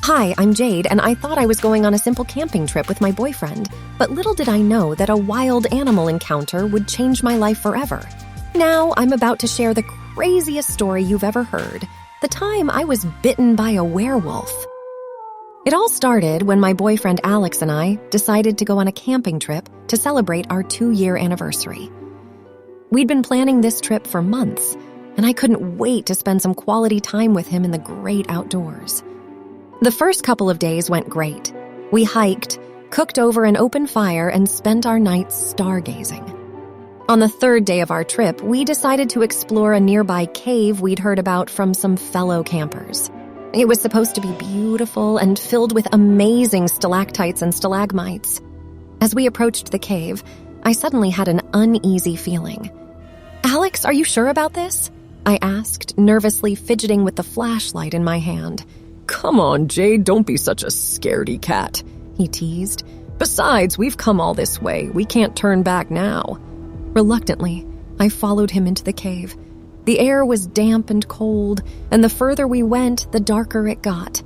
Hi, I'm Jade, and I thought I was going on a simple camping trip with my boyfriend, but little did I know that a wild animal encounter would change my life forever. Now, I'm about to share the craziest story you've ever heard, the time I was bitten by a werewolf. It all started when my boyfriend Alex and I decided to go on a camping trip to celebrate our 2-year anniversary. We'd been planning this trip for months, and I couldn't wait to spend some quality time with him in the great outdoors. The first couple of days went great. We hiked, cooked over an open fire, and spent our nights stargazing. On the third day of our trip, we decided to explore a nearby cave we'd heard about from some fellow campers. It was supposed to be beautiful and filled with amazing stalactites and stalagmites. As we approached the cave, I suddenly had an uneasy feeling. "Alex, are you sure about this?" I asked, nervously fidgeting with the flashlight in my hand. "Come on, Jade, don't be such a scaredy cat," he teased. "Besides, we've come all this way. We can't turn back now." Reluctantly, I followed him into the cave. The air was damp and cold, and the further we went, the darker it got.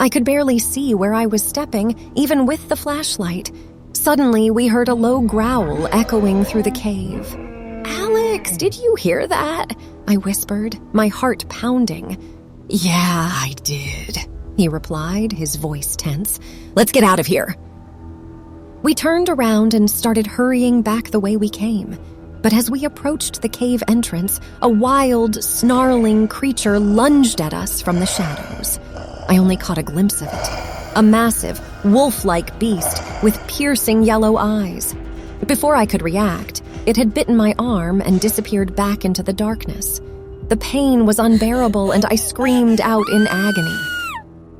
I could barely see where I was stepping, even with the flashlight. Suddenly, we heard a low growl echoing through the cave. "Alex, did you hear that?" I whispered, my heart pounding. "Yeah, I did," he replied, his voice tense. "Let's get out of here." We turned around and started hurrying back the way we came. But as we approached the cave entrance, a wild, snarling creature lunged at us from the shadows. I only caught a glimpse of it. A massive, wolf-like beast with piercing yellow eyes. Before I could react, it had bitten my arm and disappeared back into the darkness. The pain was unbearable, and I screamed out in agony.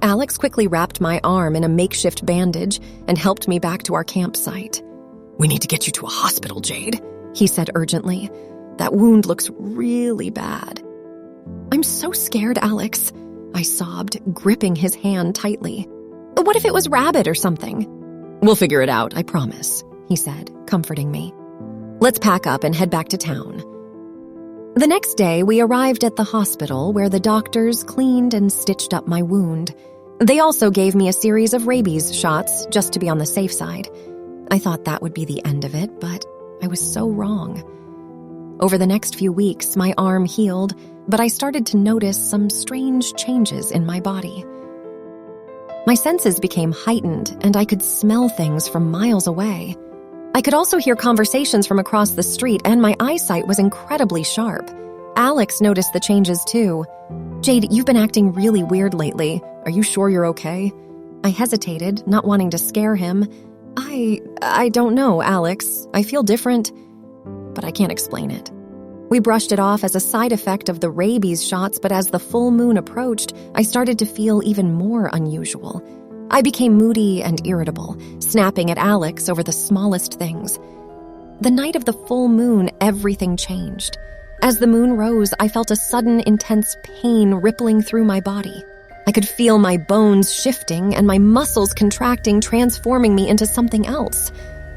Alex quickly wrapped my arm in a makeshift bandage and helped me back to our campsite. "We need to get you to a hospital, Jade," he said urgently. "That wound looks really bad." "I'm so scared, Alex," I sobbed, gripping his hand tightly. "What if it was rabbit or something?" "We'll figure it out, I promise," he said, comforting me. "Let's pack up and head back to town." The next day, we arrived at the hospital where the doctors cleaned and stitched up my wound. They also gave me a series of rabies shots just to be on the safe side. I thought that would be the end of it, but I was so wrong. Over the next few weeks, my arm healed, but I started to notice some strange changes in my body. My senses became heightened, and I could smell things from miles away. I could also hear conversations from across the street, and my eyesight was incredibly sharp. Alex noticed the changes too. "Jade, you've been acting really weird lately. Are you sure you're okay?" I hesitated, not wanting to scare him. I don't know, Alex. I feel different, but I can't explain it." We brushed it off as a side effect of the rabies shots, but as the full moon approached, I started to feel even more unusual. I became moody and irritable, snapping at Alex over the smallest things. The night of the full moon, everything changed. As the moon rose, I felt a sudden, intense pain rippling through my body. I could feel my bones shifting and my muscles contracting, transforming me into something else.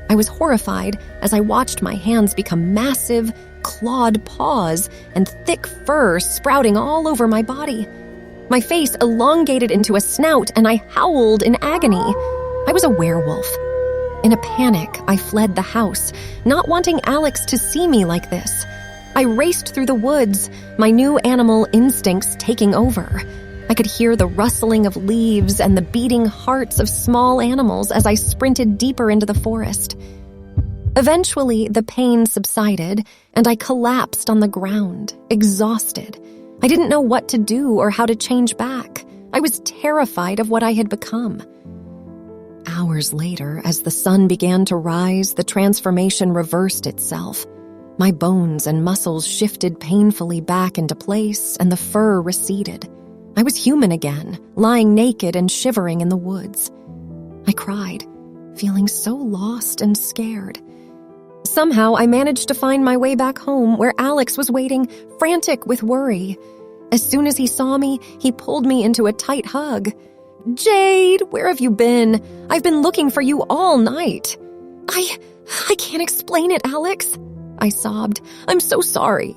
I was horrified as I watched my hands become massive, clawed paws and thick fur sprouting all over my body. My face elongated into a snout, and I howled in agony. I was a werewolf. In a panic, I fled the house, not wanting Alex to see me like this. I raced through the woods, my new animal instincts taking over. I could hear the rustling of leaves and the beating hearts of small animals as I sprinted deeper into the forest. Eventually, the pain subsided, and I collapsed on the ground, exhausted. I didn't know what to do or how to change back. I was terrified of what I had become. Hours later, as the sun began to rise, the transformation reversed itself. My bones and muscles shifted painfully back into place, and the fur receded. I was human again, lying naked and shivering in the woods. I cried, feeling so lost and scared. Somehow, I managed to find my way back home, where Alex was waiting, frantic with worry. As soon as he saw me, he pulled me into a tight hug. "Jade, where have you been? I've been looking for you all night." I can't explain it, Alex," I sobbed. "I'm so sorry."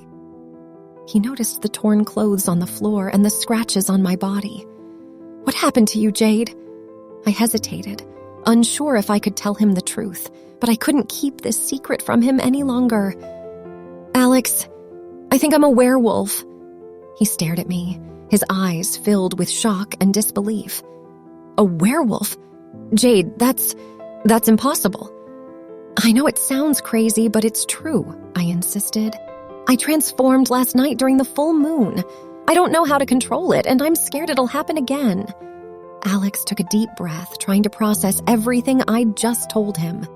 He noticed the torn clothes on the floor and the scratches on my body. What happened to you, Jade? I hesitated, unsure if I could tell him the truth, but I couldn't keep this secret from him any longer. Alex, I think I'm a werewolf. He stared at me, his eyes filled with shock and disbelief. A werewolf? Jade, that's impossible. I know it sounds crazy, but it's true, I insisted. I transformed last night during the full moon. I don't know how to control it, and I'm scared it'll happen again. Alex took a deep breath, trying to process everything I'd just told him.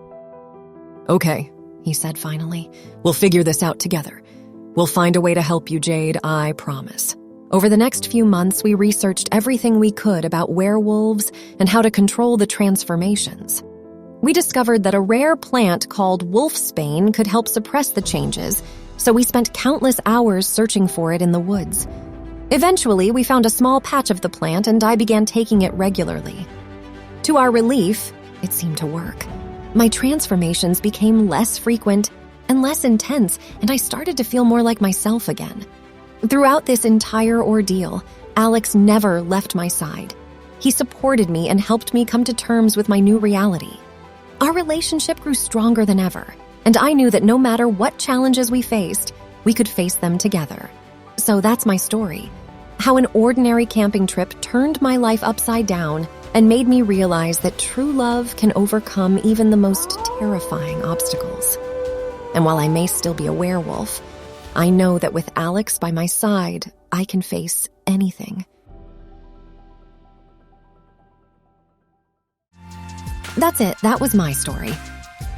Okay, he said finally. We'll figure this out together. We'll find a way to help you, Jade, I promise. Over the next few months, we researched everything we could about werewolves and how to control the transformations. We discovered that a rare plant called wolfsbane could help suppress the changes, so we spent countless hours searching for it in the woods. Eventually, we found a small patch of the plant and I began taking it regularly. To our relief, it seemed to work. My transformations became less frequent and less intense, and I started to feel more like myself again. Throughout this entire ordeal, Alex never left my side. He supported me and helped me come to terms with my new reality. Our relationship grew stronger than ever, and I knew that no matter what challenges we faced, we could face them together. So that's my story. How an ordinary camping trip turned my life upside down and made me realize that true love can overcome even the most terrifying obstacles. And while I may still be a werewolf, I know that with Alex by my side, I can face anything. That's it. That was my story.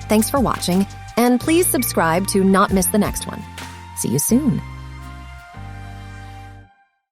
Thanks for watching, and please subscribe to not miss the next one. See you soon.